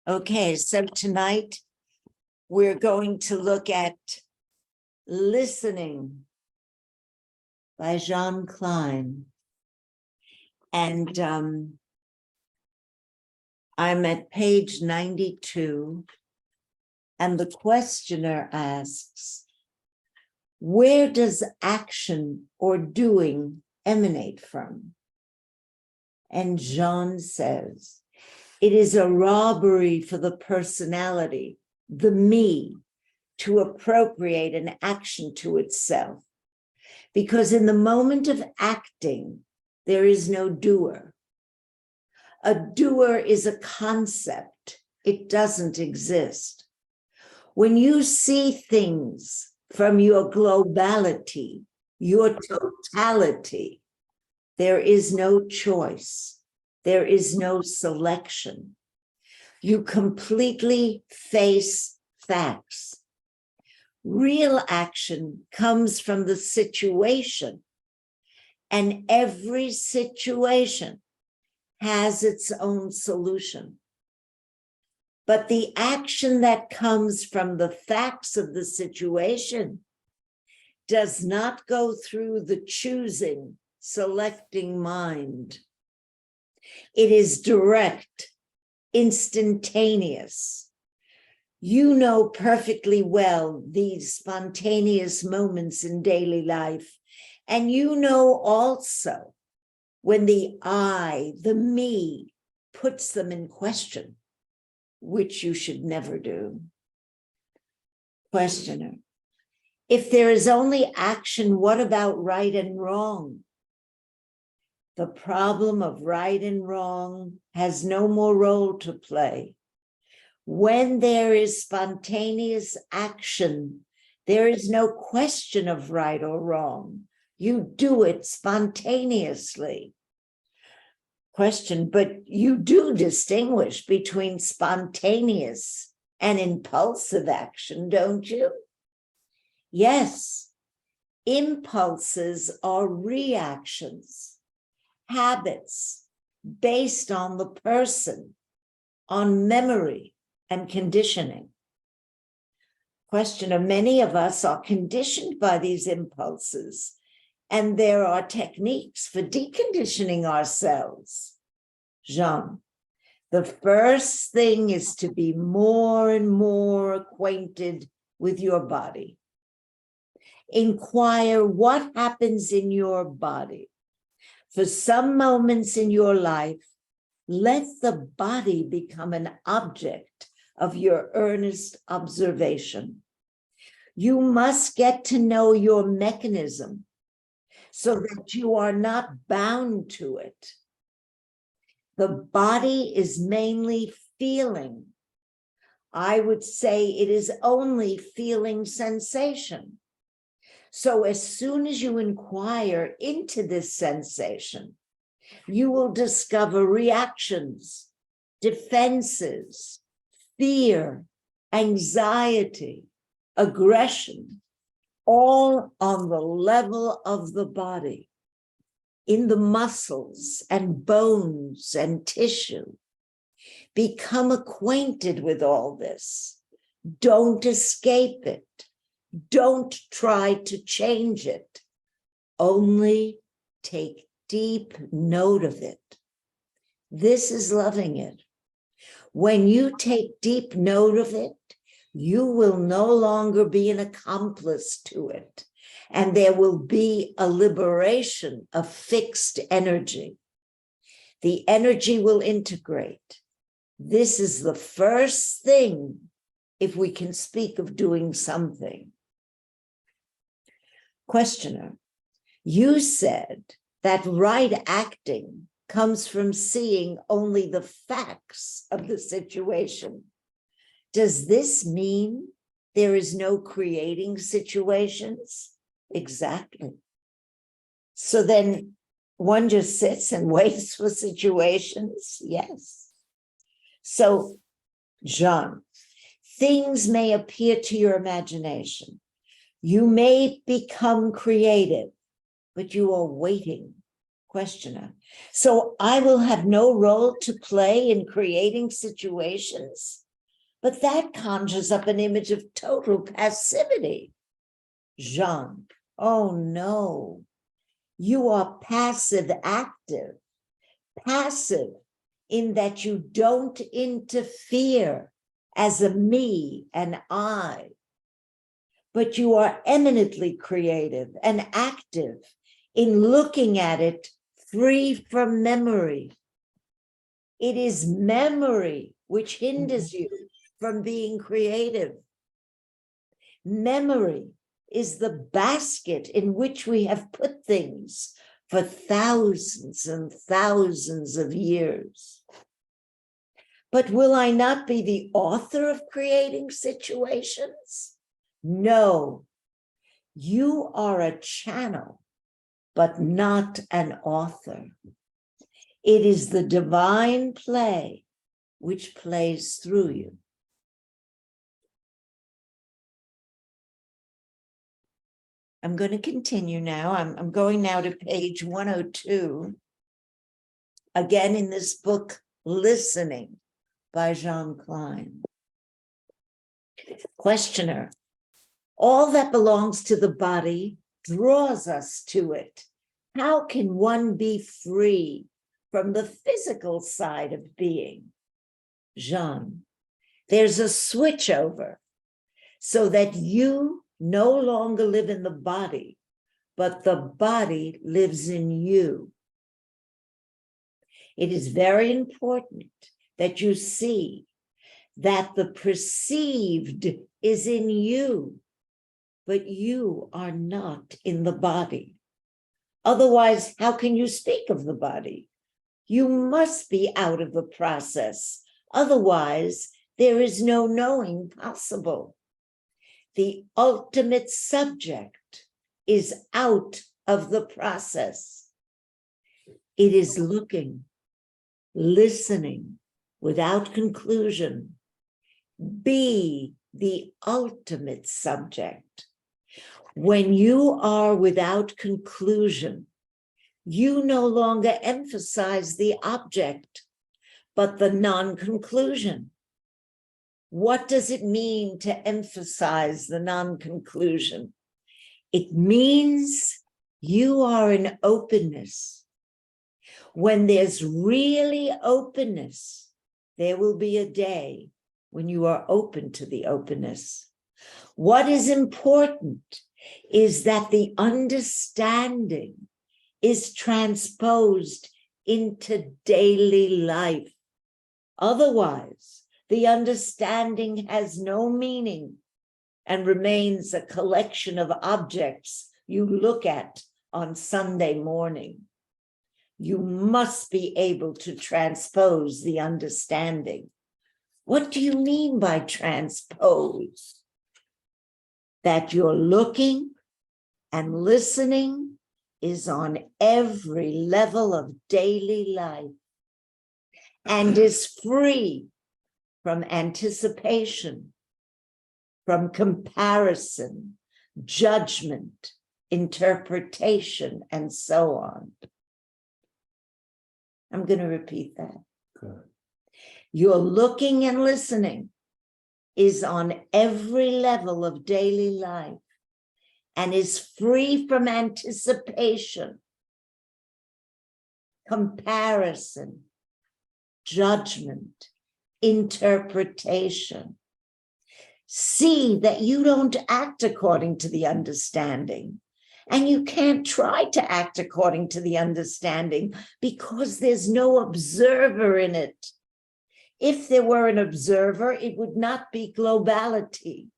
Okay, so tonight we're going to look at Listening by Jean Klein. And I'm at page 92, and the questioner asks, where does action or doing emanate from? And Jean says, it is a robbery for the personality, the me, to appropriate an action to itself. Because in the moment of acting, there is no doer. A doer is a concept. It doesn't exist. When you see things from your globality, your totality, there is no choice. There is no selection. You completely face facts. Real action comes from the situation, and every situation has its own solution. But the action that comes from the facts of the situation does not go through the choosing, selecting mind. It is direct, instantaneous. You know perfectly well these spontaneous moments in daily life, and you know also when the I, the me, puts them in question, which you should never do. Questioner, if there is only action, what about right and wrong? The problem of right and wrong has no more role to play. When there is spontaneous action, there is no question of right or wrong. You do it spontaneously. Question, but you do distinguish between spontaneous and impulsive action, don't you? Yes, impulses are reactions, habits based on the person, on memory and conditioning. Questioner, many of us are conditioned by these impulses, and there are techniques for deconditioning ourselves. Jean, the first thing is to be more and more acquainted with your body. Inquire what happens in your body. For some moments in your life, let the body become an object of your earnest observation. You must get to know your mechanism so that you are not bound to it. The body is mainly feeling. I would say it is only feeling sensation. So as soon as you inquire into this sensation, you will discover reactions, defenses, fear, anxiety, aggression, all on the level of the body, in the muscles and bones and tissue. Become acquainted with all this. Don't escape it. Don't try to change it. Only take deep note of it. This is loving it. When you take deep note of it, you will no longer be an accomplice to it, and there will be a liberation of fixed energy. The energy will integrate. This is the first thing, if we can speak of doing something. Questioner, you said that right acting comes from seeing only the facts of the situation. Does this mean there is no creating situations? Exactly. So then one just sits and waits for situations? Yes. So, Jean, things may appear to your imagination. You may become creative, but you are waiting. Questioner. So I will have no role to play in creating situations, but that conjures up an image of total passivity. Jean. Oh no, you are passive active. Passive in that you don't interfere as a me and I, but you are eminently creative and active in looking at it free from memory. It is memory which hinders you from being creative. Memory is the basket in which we have put things for thousands and thousands of years. But will I not be the author of creating situations? No, you are a channel, but not an author. It is the divine play which plays through you. I'm going to continue now. I'm going now to page 102. Again, in this book, Listening by Jean Klein. Questioner. All that belongs to the body draws us to it. How can one be free from the physical side of being? Jean. There's a switchover so that you no longer live in the body, but the body lives in you. It is very important that you see that the perceived is in you, but you are not in the body. Otherwise, how can you speak of the body? You must be out of the process. Otherwise, there is no knowing possible. The ultimate subject is out of the process. It is looking, listening without conclusion. Be the ultimate subject. When you are without conclusion, you no longer emphasize the object, but the non-conclusion. What does it mean to emphasize the non-conclusion? It means you are in openness. When there's really openness, there will be a day when you are open to the openness. What is important is that the understanding is transposed into daily life. Otherwise, the understanding has no meaning and remains a collection of objects you look at on Sunday morning. You must be able to transpose the understanding. What do you mean by transpose? That you're looking and listening is on every level of daily life and is free from anticipation, from comparison, judgment, interpretation, and so on. I'm going to repeat that. Good. Your looking and listening is on every level of daily life and is free from anticipation, comparison, judgment, interpretation. See that you don't act according to the understanding, and you can't try to act according to the understanding because there's no observer in it. If there were an observer, it would not be globality.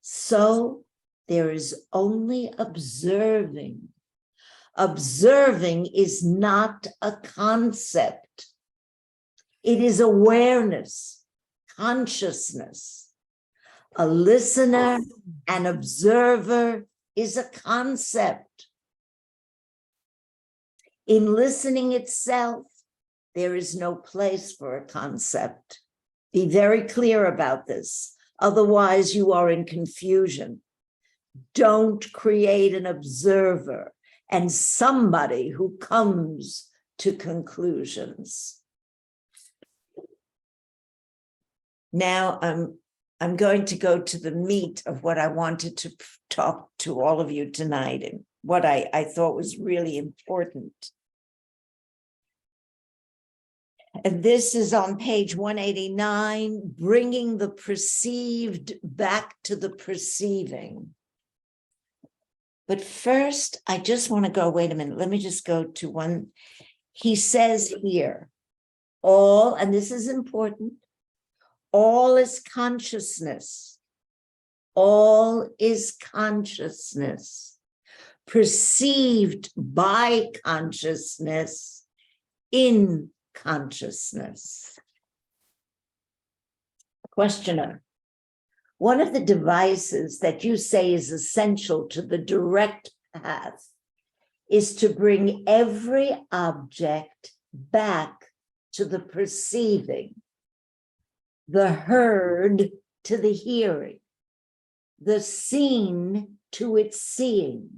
So there is only observing. Observing is not a concept. It is awareness, consciousness. A listener, an observer is a concept. In listening itself, there is no place for a concept. Be very clear about this. Otherwise, you are in confusion. Don't create an observer and somebody who comes to conclusions. Now I'm going to go to the meat of what I wanted to talk to all of you tonight, and what I thought was really important. And this is on page 189, bringing the perceived back to the perceiving. But first, I just want to go, wait a minute, let me just go to one. He says here, all, and this is important, all is consciousness. All is consciousness, perceived by consciousness in consciousness. Questioner, one of the devices that you say is essential to the direct path is to bring every object back to the perceiving, the heard to the hearing, the seen to its seeing,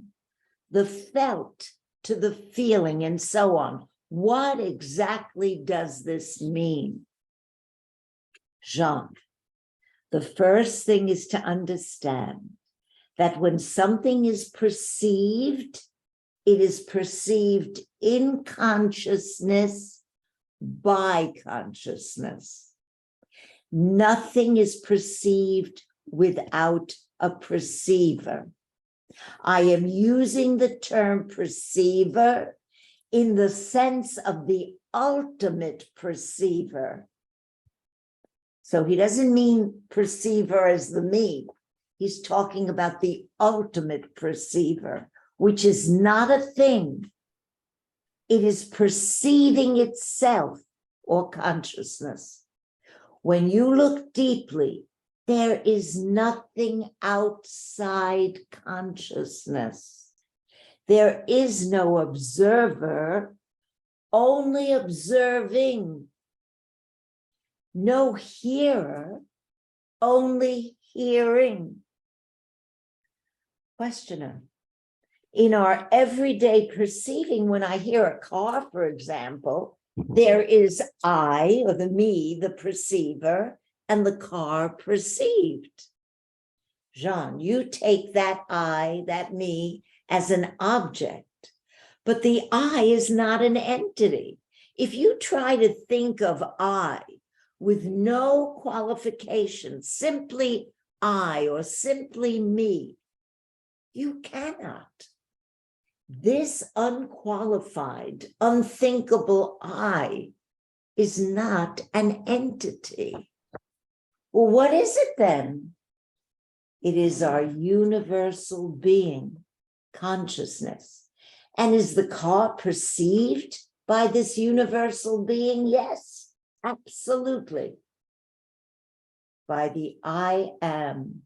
the felt to the feeling, and so on. What exactly does this mean? Jean, the first thing is to understand that when something is perceived, it is perceived in consciousness by consciousness. Nothing is perceived without a perceiver. I am using the term perceiver in the sense of the ultimate perceiver. So he doesn't mean perceiver as the me. He's talking about the ultimate perceiver, which is not a thing. It is perceiving itself, or consciousness. When you look deeply, there is nothing outside consciousness. There is no observer, only observing. No hearer, only hearing. Questioner, in our everyday perceiving, when I hear a car, for example, there is I, or the me, the perceiver, and the car perceived. Jean, you take that I, that me, as an object, but the I is not an entity. If you try to think of I with no qualification, simply I or simply me, you cannot. This unqualified, unthinkable I is not an entity. Well, what is it then? It is our universal being, consciousness. And is the car perceived by this universal being? Yes, absolutely. By the I am.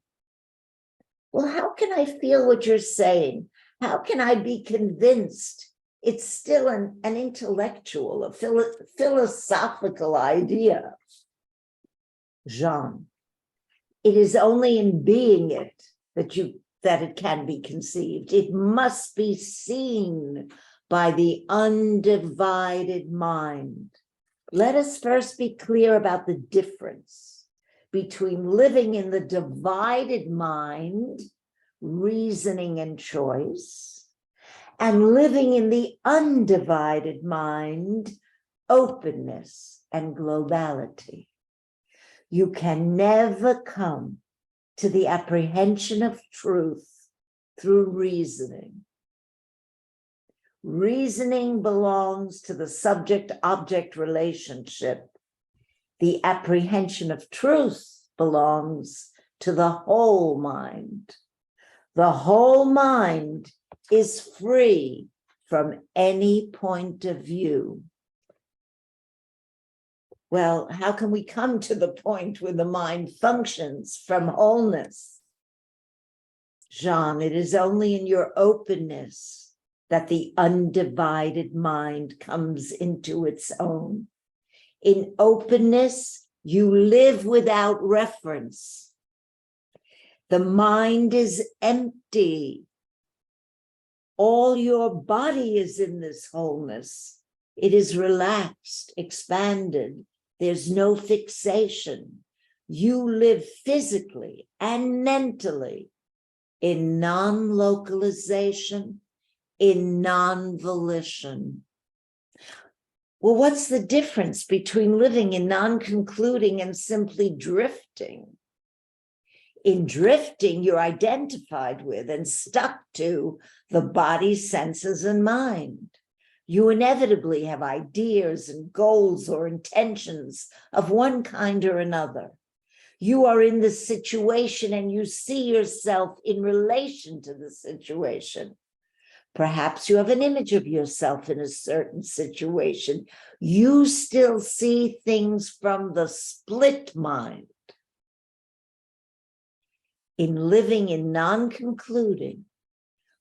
Well, how can I feel what you're saying? How can I be convinced? It's still an intellectual, a philosophical idea. Jean, it is only in being it that it can be conceived. It must be seen by the undivided mind. Let us first be clear about the difference between living in the divided mind, reasoning and choice, and living in the undivided mind, openness and globality. You can never come to the apprehension of truth through reasoning. Reasoning belongs to the subject-object relationship. The apprehension of truth belongs to the whole mind. The whole mind is free from any point of view. Well, how can we come to the point where the mind functions from wholeness? Jean, it is only in your openness that the undivided mind comes into its own. In openness, you live without reference. The mind is empty. All your body is in this wholeness. It is relaxed, expanded. There's no fixation. You live physically and mentally in non-localization, in non-volition. Well, what's the difference between living in non-concluding and simply drifting? In drifting, you're identified with and stuck to the body, senses, and mind. You inevitably have ideas and goals or intentions of one kind or another. You are in the situation and you see yourself in relation to the situation. Perhaps you have an image of yourself in a certain situation. You still see things from the split mind. In living in non-concluding,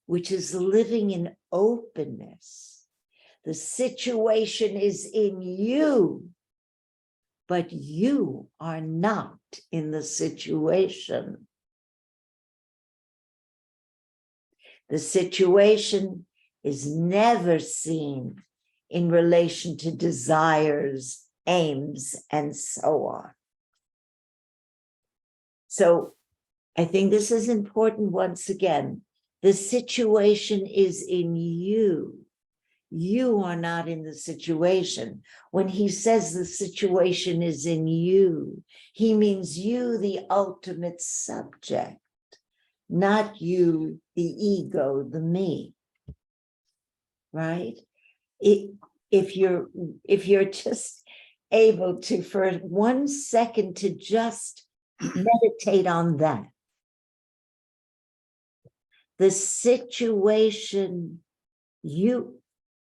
which is living in openness, the situation is in you, but you are not in the situation. The situation is never seen in relation to desires, aims, and so on. So I think this is important once again. The situation is in you. You are not in the situation. When he says the situation is in you, he means you, the ultimate subject, not you, the ego, the me, right? If you're just able to, for 1 second, to just meditate on that. The situation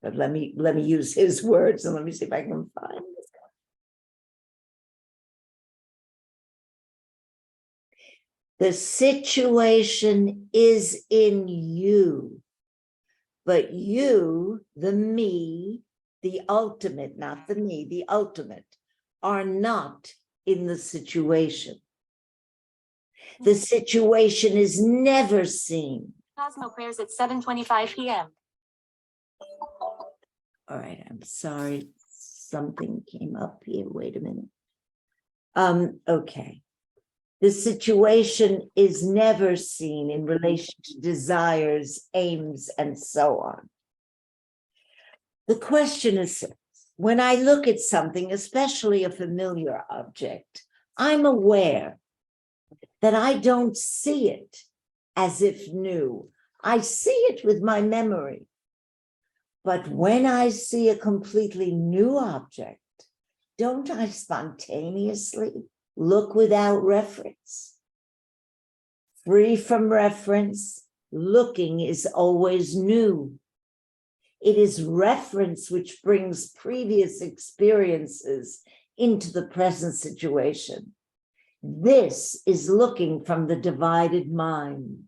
but let me use his words and let me see if I can find this. The situation is in you, but you, the me, the ultimate, not the me, the ultimate, are not in the situation. The situation is never seen. Cosmo prayers at 7:25 p.m. All right, I'm sorry. Something came up here. Wait a minute. Okay. The situation is never seen in relation to desires, aims, and so on. The question is, when I look at something, especially a familiar object, I'm aware that I don't see it as if new. I see it with my memory. But when I see a completely new object, don't I spontaneously look without reference? Free from reference, looking is always new. It is reference which brings previous experiences into the present situation. This is looking from the divided mind.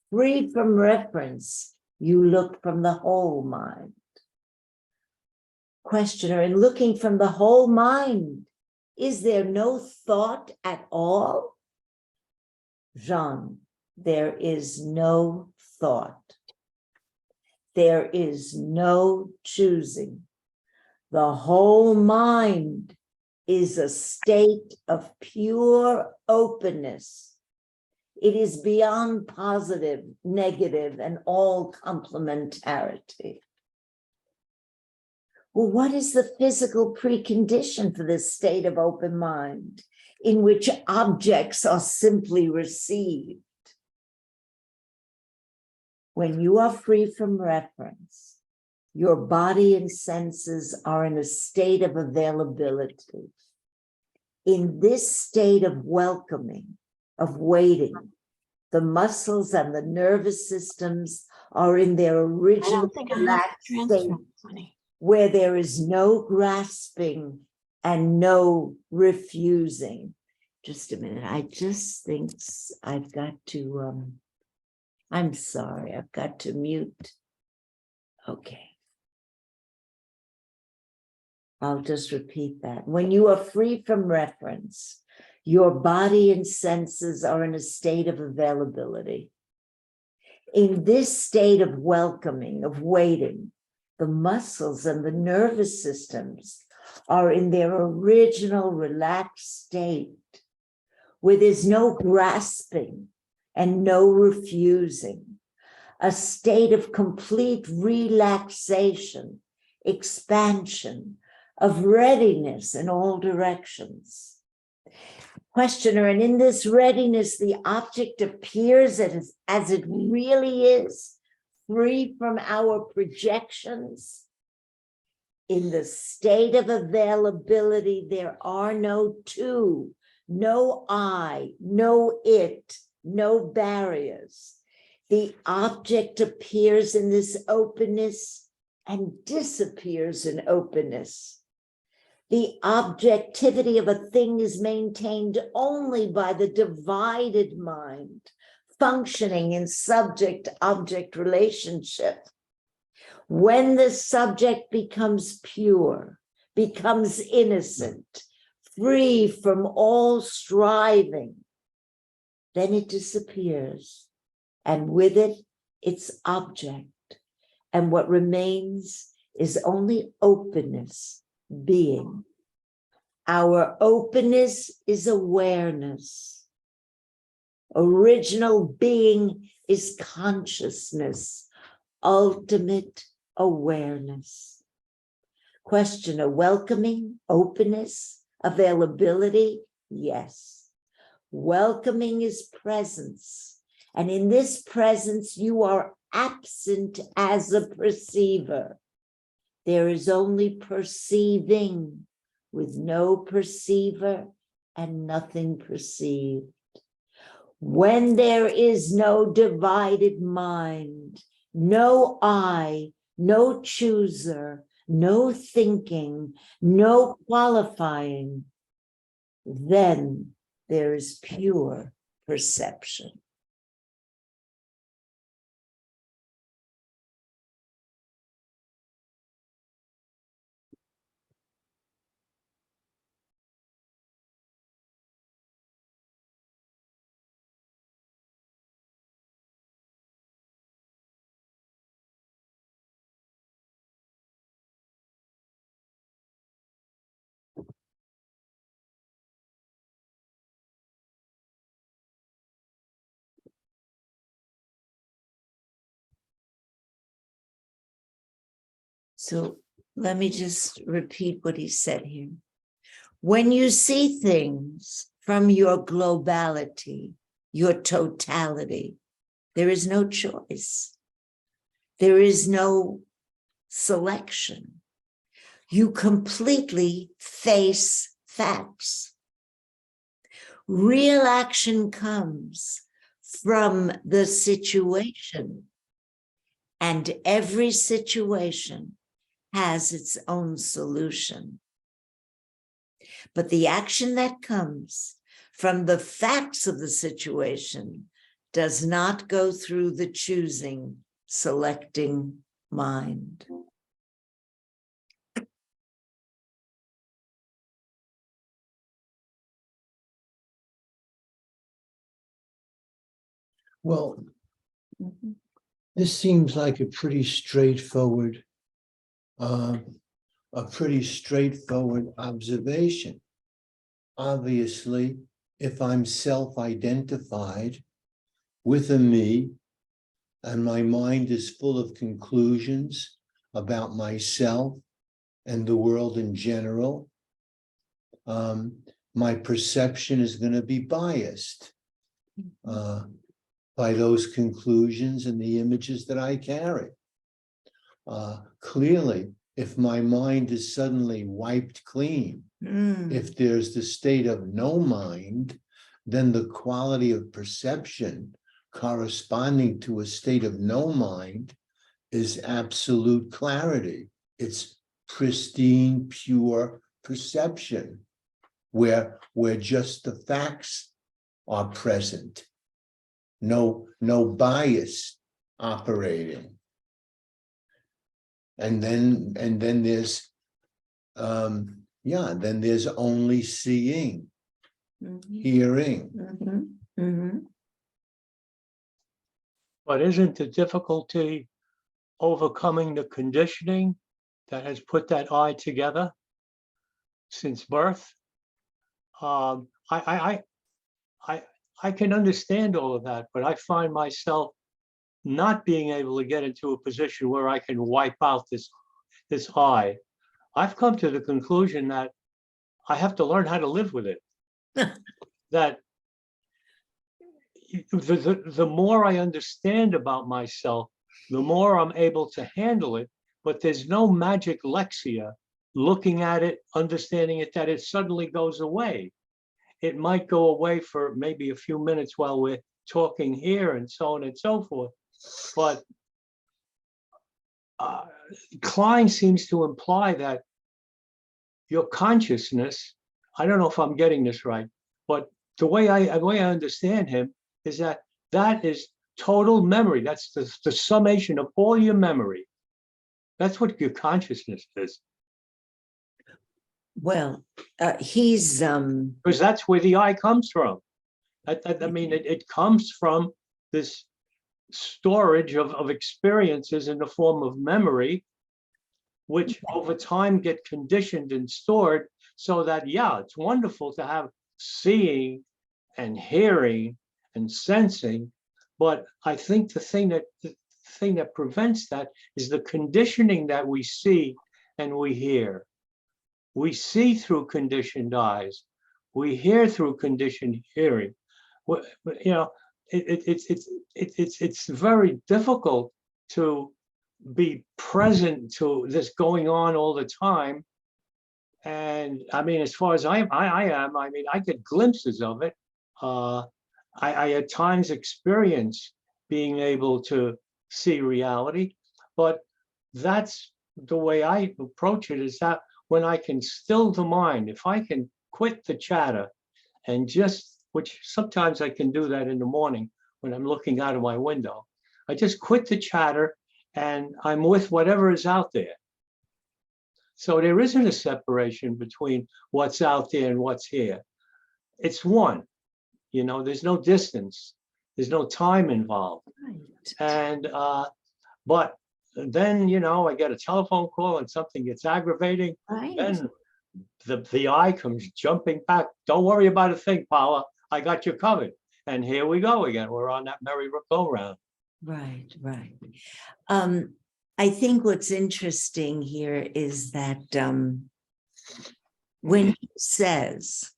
Free from reference, you look from the whole mind. Questioner, in looking from the whole mind, is there no thought at all? Jean, there is no thought. There is no choosing. The whole mind is a state of pure openness. It is beyond positive, negative, and all complementarity. Well, what is the physical precondition for this state of open mind in which objects are simply received? When you are free from reference, your body and senses are in a state of availability. In this state of welcoming, of waiting, the muscles and the nervous systems are in their original relaxed state, where there is no grasping and no refusing. Just a minute, I just think I've got to, I'm sorry, I've got to mute. Okay. I'll just repeat that. When you are free from reference, your body and senses are in a state of availability. In this state of welcoming, of waiting, the muscles and the nervous systems are in their original relaxed state, where there's no grasping and no refusing, a state of complete relaxation, expansion, of readiness in all directions. Questioner, and in this readiness, the object appears as it really is, free from our projections. In the state of availability, there are no two, no I, no it, no barriers. The object appears in this openness and disappears in openness. The objectivity of a thing is maintained only by the divided mind, functioning in subject-object relationship. When the subject becomes pure, becomes innocent, free from all striving, then it disappears, and with it, its object. And what remains is only openness, being. Our openness is awareness. Original being is consciousness, ultimate awareness. Questioner, welcoming, openness, availability, yes. Welcoming is presence. And in this presence, you are absent as a perceiver. There is only perceiving with no perceiver and nothing perceived. When there is no divided mind, no I, no chooser, no thinking, no qualifying, then there is pure perception. So let me just repeat what he said here. When you see things from your globality, your totality, there is no choice. There is no selection. You completely face facts. Real action comes from the situation, and every situation has its own solution. But the action that comes from the facts of the situation does not go through the choosing, selecting mind. Well, this seems like a pretty straightforward observation. Obviously, if I'm self-identified with a me, and my mind is full of conclusions about myself and the world in general, my perception is going to be biased by those conclusions and the images that I carry. Clearly, if my mind is suddenly wiped clean, if there's the state of no mind, then the quality of perception corresponding to a state of no mind is absolute clarity. It's pristine, pure perception, where just the facts are present. No bias operating. And then there's then there's only seeing, hearing. But isn't the difficulty overcoming the conditioning that has put that I together since birth? I can understand all of that, but I find myself not being able to get into a position where I can wipe out this I. I've come to the conclusion that I have to learn how to live with it. That the more I understand about myself, the more I'm able to handle it. But there's no magic lexia looking at it, understanding it, that it suddenly goes away. It might go away for maybe a few minutes while we're talking here and so on and so forth. But Klein seems to imply that your consciousness, I don't know if I'm getting this right, but the way I understand him is that is total memory. That's the summation of all your memory. That's what your consciousness is. Well, he's Because that's where the I comes from. I mean, it comes from this storage of experiences in the form of memory, which over time get conditioned and stored, so that, yeah, it's wonderful to have seeing and hearing and sensing. But I think the thing that prevents that is the conditioning that we see and we hear. We see through conditioned eyes. We hear through conditioned hearing. You know, it's very difficult to be present to this going on all the time. And I mean, as far as I am, I mean, I get glimpses of it. I at times experience being able to see reality, but that's the way I approach it, is that when I can still the mind, if I can quit the chatter and just, which sometimes I can do that in the morning when I'm looking out of my window, I just quit the chatter and I'm with whatever is out there. So there isn't a separation between what's out there and what's here. It's one, you know, there's no distance, there's no time involved. right. And, but then, you know, I get a telephone call and something gets aggravating. Right. Then the I comes jumping back. Don't worry about a thing, Paula. I got you covered. And here we go again. We're on that merry go-round. Right, right. I think what's interesting here is that when he says,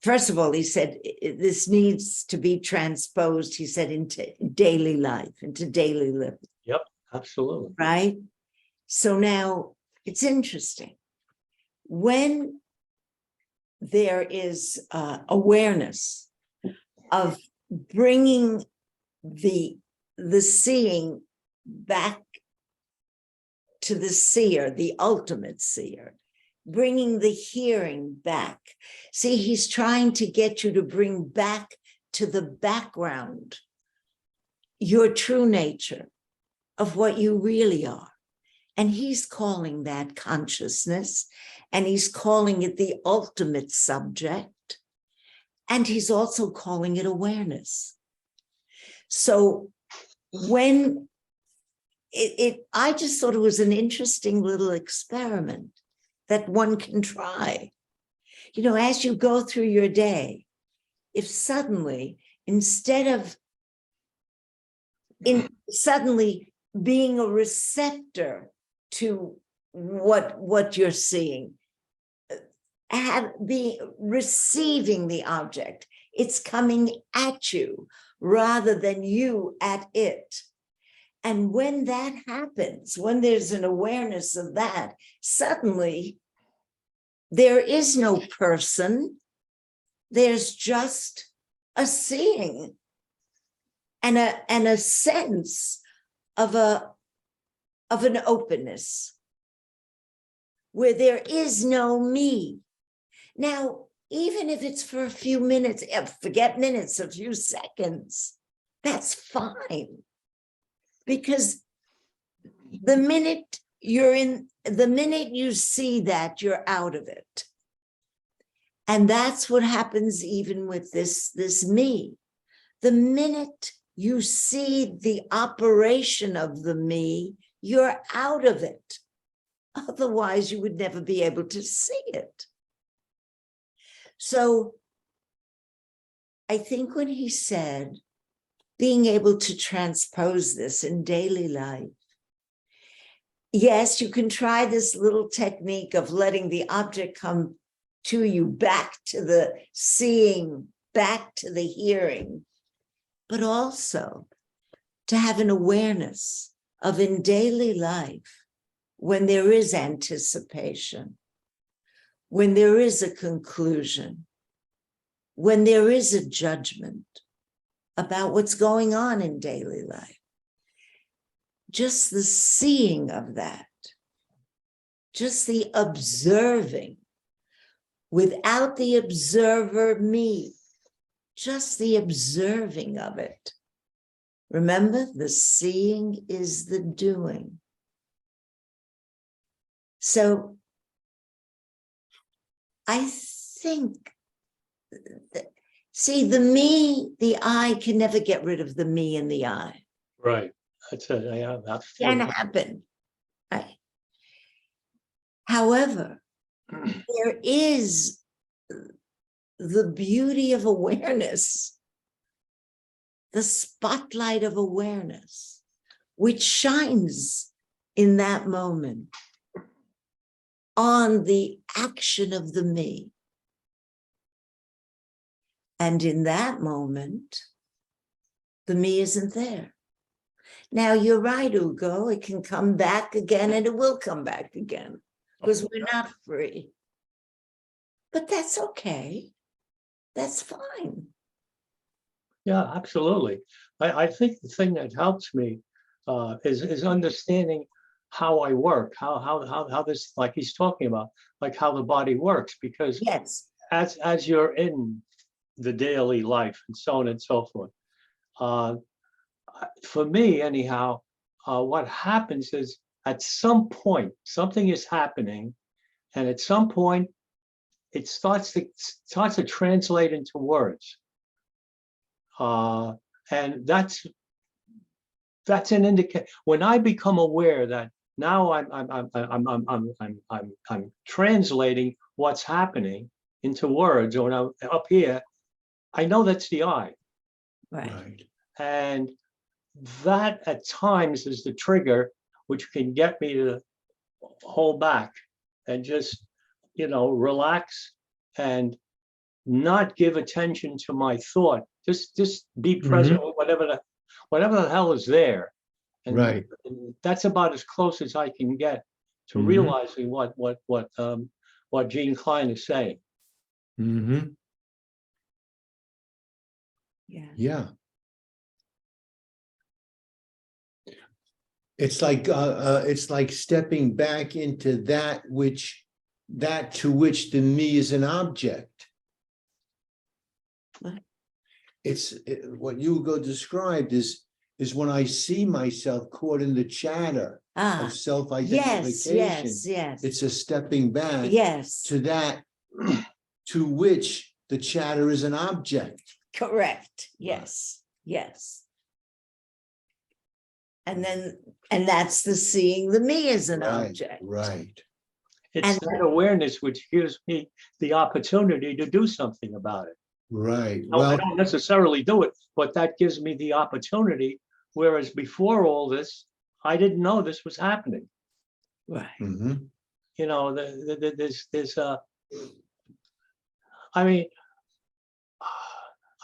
first of all, he said, this needs to be transposed, he said, into daily life, into daily living. Yep, absolutely. Right? So now it's interesting. When there is awareness of bringing the seeing back to the seer, the ultimate seer, bringing the hearing back. See, he's trying to get you to bring back to the background your true nature of what you really are. And he's calling that consciousness, and he's calling it the ultimate subject, and he's also calling it awareness. So when I just thought it was an interesting little experiment that one can try. You know, as you go through your day, if suddenly, instead of suddenly being a receptor to what you're seeing, be receiving the object, it's coming at you rather than you at it. And when that happens, when there's an awareness of that, suddenly there is no person, there's just a seeing and a sense of an openness where there is no me. Now, even if it's for a few minutes, forget minutes, a few seconds, that's fine. Because the minute you see that, you're out of it. And that's what happens even with this me. The minute you see the operation of the me, you're out of it. Otherwise, you would never be able to see it. So I think when he said, being able to transpose this in daily life, yes, you can try this little technique of letting the object come to you, back to the seeing, back to the hearing, but also to have an awareness of in daily life, when there is anticipation, when there is a conclusion, when there is a judgment about what's going on in daily life, just the seeing of that, just the observing, without the observer me, just the observing of it. Remember, the seeing is the doing. So I think, see, the me, the I can never get rid of the me and the I. Right. That's it. Can happen. Right. However, there is the beauty of awareness, the spotlight of awareness, which shines in that moment on the action of the me. And in that moment, the me isn't there. Now, you're right, Ugo, it can come back again, and it will come back again, because we're not free. But that's okay. That's fine. Yeah, absolutely. I think the thing that helps me is understanding how I work, how this, like he's talking about, like how the body works, because Yes. as you're in the daily life and so on and so forth, for me anyhow, what happens is at some point something is happening, and at some point it starts to translate into words, and that's an indicator. When I become aware that now I'm translating what's happening into words, or now up here, I know that's the I. Right. And that at times is the trigger which can get me to hold back and just, relax and not give attention to my thought. Just be present with whatever the hell is there. And Right. that's about as close as I can get to realizing what Jean Klein is saying. Mm-hmm. Yeah. Yeah. It's like stepping back into that to which the me is an object. What? What Hugo described is when I see myself caught in the chatter of self-identification. Yes. It's a stepping back Yes. to that to which the chatter is an object. Correct. Yes. And that's the seeing the me as an object. Right. It's that awareness which gives me the opportunity to do something about it. Right. Well, I don't necessarily do it, but that gives me the opportunity. Whereas before all this, I didn't know this was happening. Right. Mm-hmm.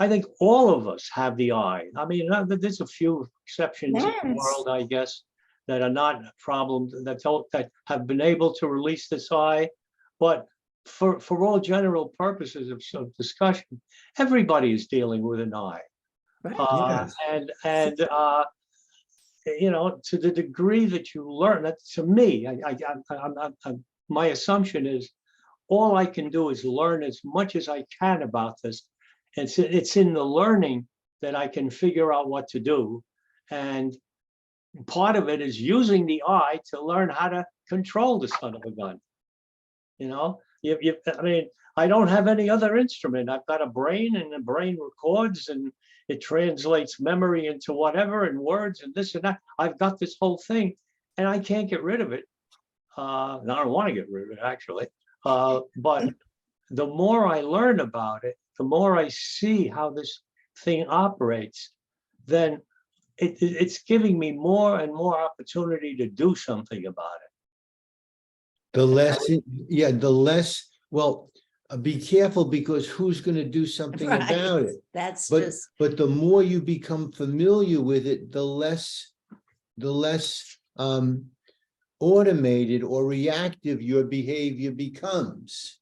I think all of us have the I. I mean, there's a few exceptions in the world, I guess, that are not problems that have been able to release this I. But for all general purposes of discussion, everybody is dealing with an I. Yes. And to the degree that you learn, that to me, my assumption is all I can do is learn as much as I can about this. It's in the learning that I can figure out what to do. And part of it is using the I to learn how to control the son of a gun. I mean, I don't have any other instrument. I've got a brain, and the brain records, and it translates memory into whatever and words and this and that. I've got this whole thing and I can't get rid of it. I don't want to get rid of it actually. But the more I learn about it, the more I see how this thing operates, then it's giving me more and more opportunity to do something about it. The less, yeah, the less, well, be careful because who's going to do something Right. about it? That's But just, the more you become familiar with it, the less automated or reactive your behavior becomes.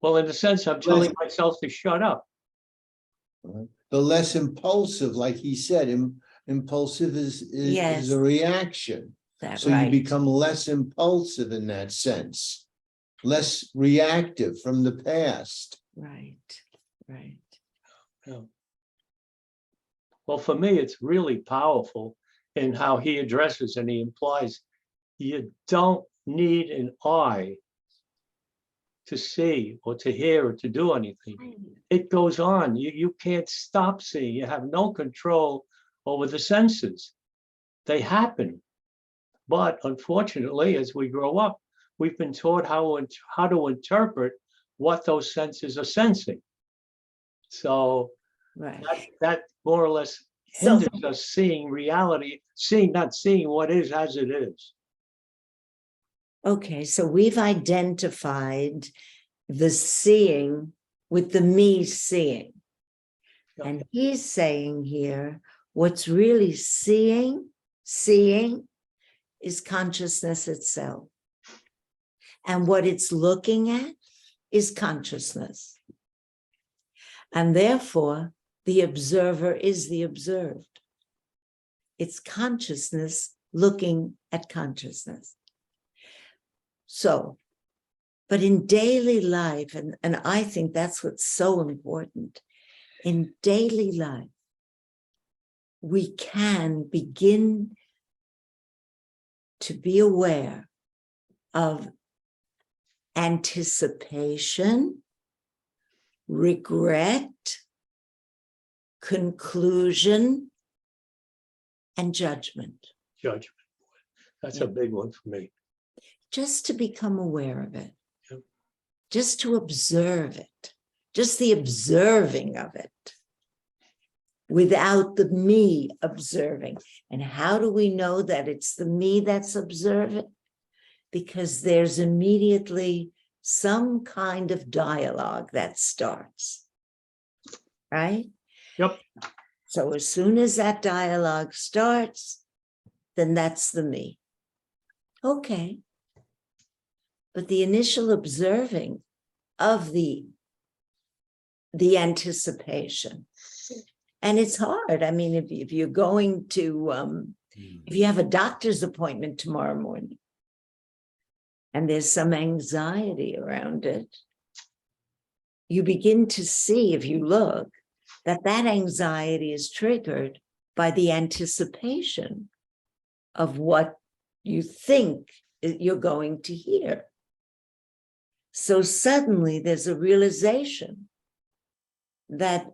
Well, in a sense, I'm telling myself to shut up. The less impulsive, like he said, impulsive is Yes. a reaction. that So right. you become less impulsive in that sense, less reactive from the past. Right, right. Yeah. Well, for me, it's really powerful in how he addresses and he implies you don't need an eye to see or to hear or to do anything. It goes on. You can't stop seeing. You have no control over the senses. They happen. But unfortunately, as we grow up, we've been taught how to interpret what those senses are sensing. So Right. that more or less So- hinders us seeing reality, not seeing what is as it is. Okay, so we've identified the seeing with the me seeing. Yeah. And he's saying here, what's really seeing is consciousness itself. And what it's looking at is consciousness. And therefore, the observer is the observed. It's consciousness looking at consciousness. So, but in daily life, and I think that's what's so important, in daily life, we can begin to be aware of anticipation, regret, conclusion, and judgment. Judgment. That's Yeah. a big one for me. Just to become aware of it, Yep. just to observe it, just the observing of it, without the me observing. And how do we know that it's the me that's observing? Because there's immediately some kind of dialogue that starts, right? Yep. So as soon as that dialogue starts, then that's the me. Okay. But the initial observing of the anticipation, and it's hard. I mean, if you're going to, if you have a doctor's appointment tomorrow morning, and there's some anxiety around it, you begin to see, if you look, that anxiety is triggered by the anticipation of what you think you're going to hear. So suddenly there's a realization that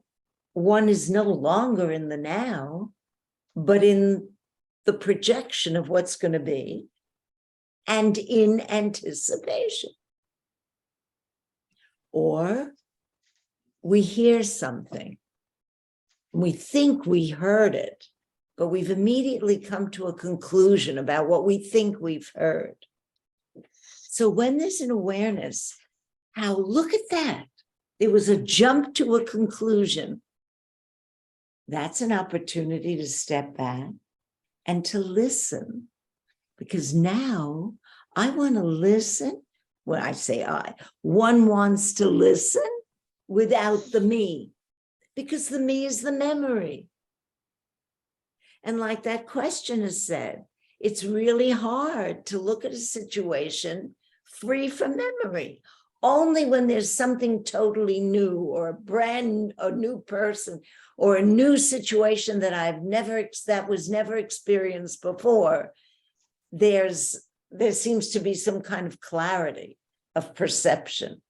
one is no longer in the now, but in the projection of what's going to be and in anticipation. Or we hear something, we think we heard it, but we've immediately come to a conclusion about what we think we've heard. So when there's an awareness, how, look at that, there was a jump to a conclusion. That's an opportunity to step back and to listen, because now I want to listen. When I say one wants to listen without the me, because the me is the memory. And like that question has said, it's really hard to look at a situation free from memory. Only when there's something totally new or a new person or a new situation that was never experienced before, there seems to be some kind of clarity of perception.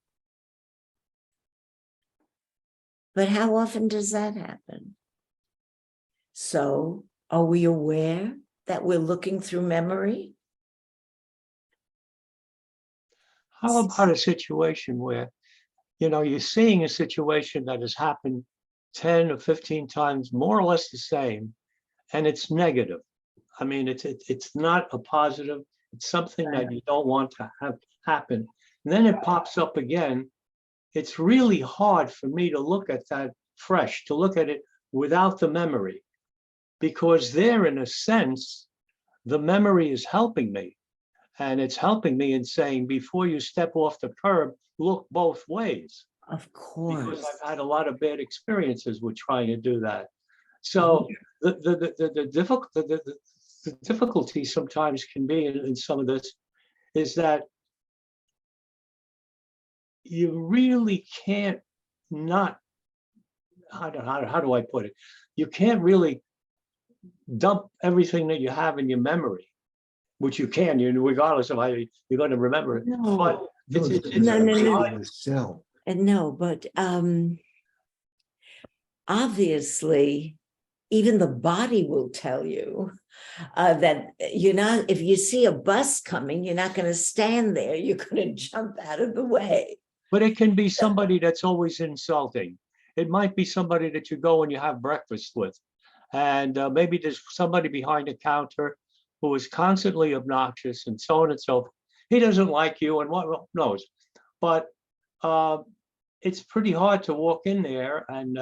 But how often does that happen? So are we aware that we're looking through memory? How about a situation where, you're seeing a situation that has happened 10 or 15 times, more or less the same, and it's negative. I mean, it's not a positive. It's something that you don't want to have happen. And then it pops up again. It's really hard for me to look at that fresh, to look at it without the memory, because there, in a sense, the memory is helping me. And it's helping me in saying, before you step off the curb, look both ways. Of Because course. I've had a lot of bad experiences with trying to do that. So the difficulty sometimes can be in some of this is that you really can't not, how do I put it? You can't really dump everything that you have in your memory, which you can, regardless of how you're going to remember it. No. But No. No, but obviously, even the body will tell you that you're not, if you see a bus coming, you're not going to stand there. You're going to jump out of the way. But it can be somebody that's always insulting. It might be somebody that you go and you have breakfast with. And maybe there's somebody behind the counter who is constantly obnoxious and so on and so forth. He doesn't like you and what knows. But it's pretty hard to walk in there and,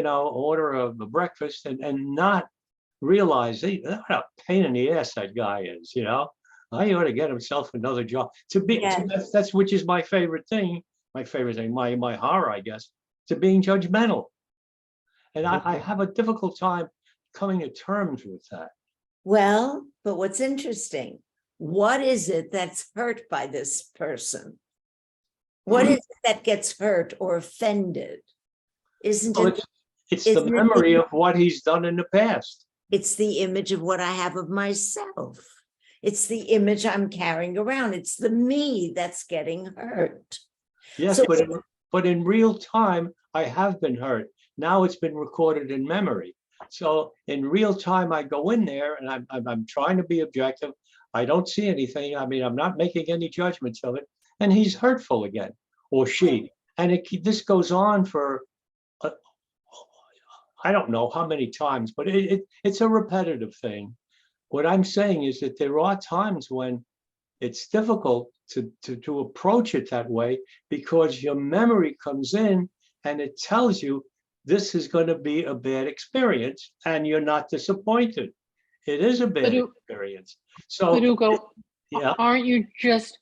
order a breakfast and not realize what a pain in the ass that guy is, He ought to get himself another job. That's which is my favorite thing, my horror, I guess, to being judgmental. And I have a difficult time coming to terms with that. Well, but what's interesting, what is it that's hurt by this person? What is it that gets hurt or offended? Isn't it? It's the memory of what he's done in the past. It's the image of what I have of myself. It's the image I'm carrying around. It's the me that's getting hurt. Yes, So but in real time, I have been hurt. Now it's been recorded in memory. So in real time, I go in there and I'm trying to be objective. I don't see anything. I mean, I'm not making any judgments of it. And he's hurtful again, or she. And this goes on for, I don't know how many times, but it's a repetitive thing. What I'm saying is that there are times when it's difficult to approach it that way, because your memory comes in and it tells you this is going to be a bad experience, and you're not disappointed. It is a bad experience. So, Ugo, yeah. Aren't you just,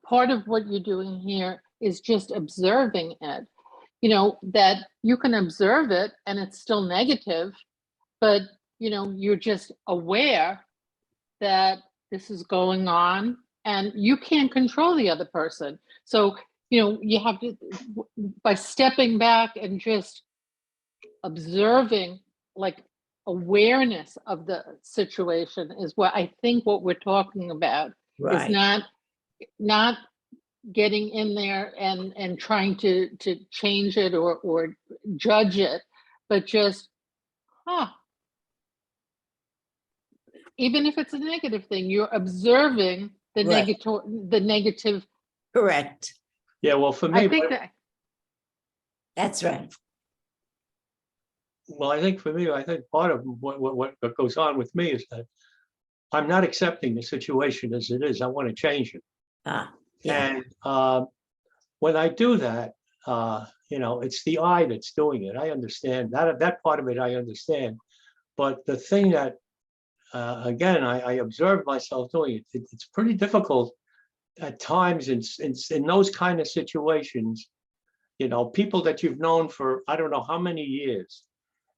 part of what you're doing here is just observing it? That you can observe it and it's still negative, but you're just aware that this is going on and you can't control the other person. So, you have to, by stepping back and just observing, like awareness of the situation is what I think what we're talking about. right. Is not getting in there and trying to change it or judge it, but just, even if it's a negative thing, you're observing the Right. negative. Correct. Yeah, well, for me, I think That's right. well, I think part of what goes on with me is that I'm not accepting the situation as it is. I want to change it. Yeah. And when I do that, it's the I that's doing it. I understand that part of it. I understand, but the thing that, again, I observed myself doing it. It's pretty difficult at times in those kind of situations. People that you've known for I don't know how many years,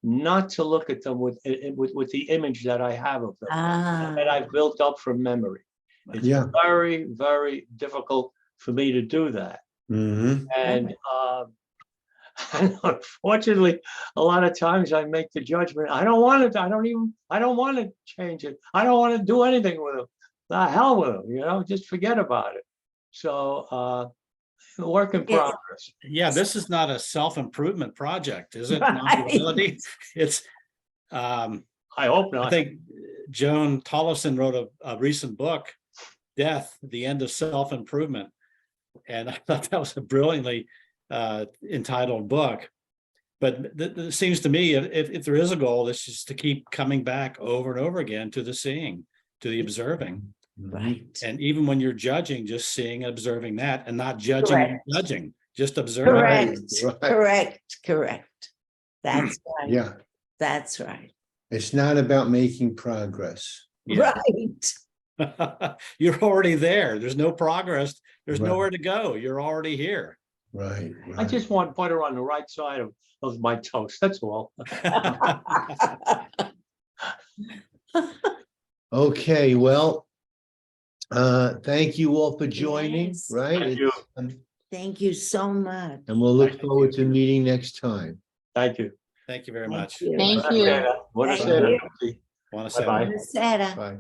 not to look at them with the image that I have of them that I've built up from memory. It's very, very difficult for me to do that. Mm-hmm. And unfortunately, a lot of times I make the judgment, I don't want to change it. I don't want to do anything with them. The hell with them, just forget about it. So work in progress. Yeah, this is not a self-improvement project, is it? Right. Non-duality? It's I hope I not. think Joan Tollefson wrote a recent book, Death, the End of Self-Improvement. And I thought that was a brilliantly entitled book. But it seems to me, if there is a goal, it's just to keep coming back over and over again to the seeing, to the observing. Right. And even when you're judging, just seeing, observing that, and not judging and Correct. judging, just observing. Correct, Right. correct. That's right. Yeah, That's right. it's not about making progress. Yeah. Right. You're already there. There's no progress. There's Right. nowhere to go. You're already here. Right. I just want butter on the right side of my toast. That's all. Okay, well, thank you all for joining, Yes. right? Thank you. Thank you so much. And we'll look Thank forward you. to meeting next time. Thank you. Thank you very Thank much. you. Thank you. Buonasera. Thank you. Want to say Bye-bye. Buonasera. Bye.